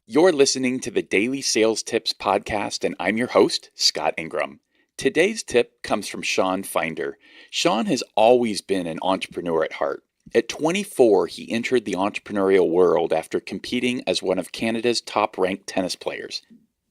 You're listening to the Daily Sales Tips podcast, and I'm your host, Scott Ingram. Today's tip comes from Shawn Finder. Shawn has always been an entrepreneur at heart. At 24, he entered the entrepreneurial world after competing as one of Canada's top-ranked tennis players.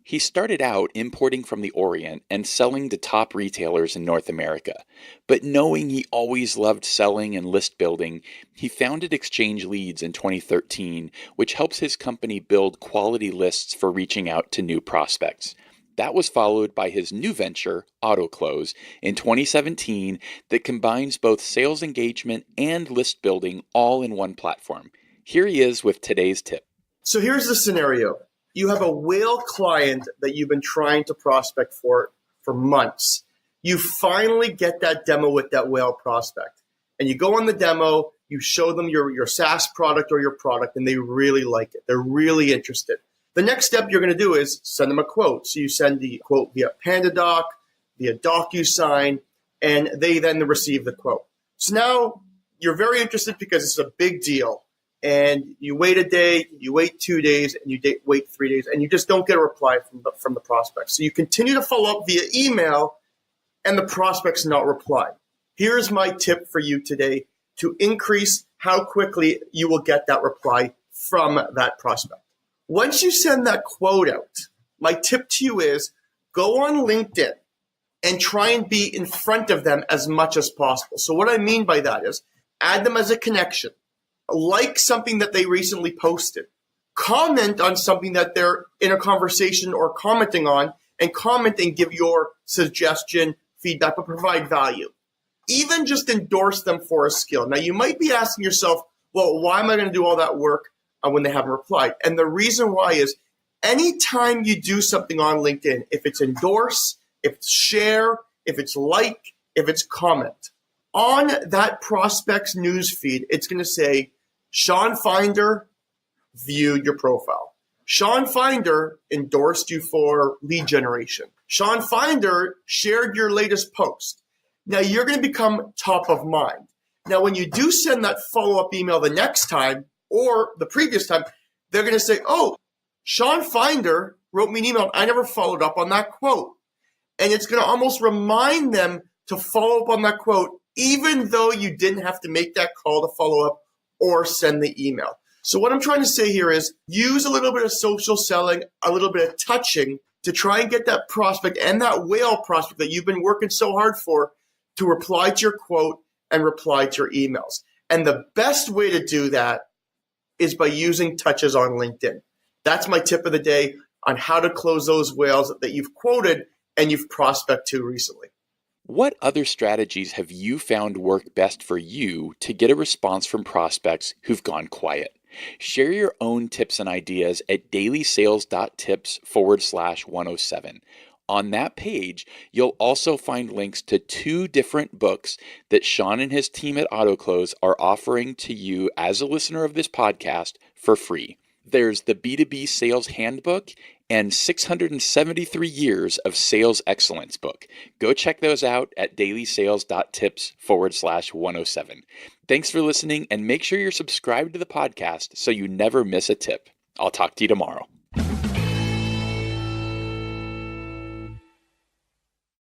He started out importing from the Orient and selling to top retailers in North America. But knowing he always loved selling and list building, he founded Exchange Leads in 2013, which helps his company build quality lists for reaching out to new prospects. That was followed by his new venture, AutoClose, in 2017 that combines both sales engagement and list building all in one platform. Here he is with today's tip. So here's the scenario. You have a whale client that you've been trying to prospect for months. You finally get that demo with that whale prospect. And you go on the demo, you show them your SaaS product or your product, and they really like it. They're really interested. The next step you're going to do is send them a quote. So you send the quote via PandaDoc, via DocuSign, and they then receive the quote. So now you're very interested because it's a big deal. And you wait a day, you wait 2 days, and you wait 3 days, and you just don't get a reply from the prospect. So you continue to follow up via email, and the prospect's not replying. Here's my tip for you today to increase how quickly you will get that reply from that prospect. Once you send that quote out, my tip to you is go on LinkedIn and try and be in front of them as much as possible. So what I mean by that is add them as a connection. Like something that they recently posted, comment on something that they're in a conversation or commenting on, and comment and give your suggestion, feedback, but provide value. Even just endorse them for a skill. Now, you might be asking yourself, well, why am I going to do all that work when they haven't replied? And the reason why is anytime you do something on LinkedIn, if it's endorse, if it's share, if it's like, if it's comment, on that prospect's newsfeed, it's going to say, Shawn Finder viewed your profile. Shawn Finder endorsed you for lead generation. Shawn Finder shared your latest post. Now you're going to become top of mind. Now when you do send that follow-up email the next time or the previous time, they're going to say, oh, Shawn Finder wrote me an email. I never followed up on that quote. And it's going to almost remind them to follow up on that quote, even though you didn't have to make that call to follow up or send the email. So what I'm trying to say here is use a little bit of social selling, a little bit of touching to try and get that prospect and that whale prospect that you've been working so hard for to reply to your quote and reply to your emails. And the best way to do that is by using touches on LinkedIn. That's my tip of the day on how to close those whales that you've quoted and you've prospected to recently. What other strategies have you found work best for you to get a response from prospects who've gone quiet? Share your own tips and ideas at dailysales.tips/107. On that page, you'll also find links to 2 different books that Shawn and his team at AutoClose are offering to you as a listener of this podcast for free. There's the B2B Sales Handbook and 673 Years of Sales Excellence book. Go check those out at dailysales.tips/107. Thanks for listening, and make sure you're subscribed to the podcast so you never miss a tip. I'll talk to you tomorrow.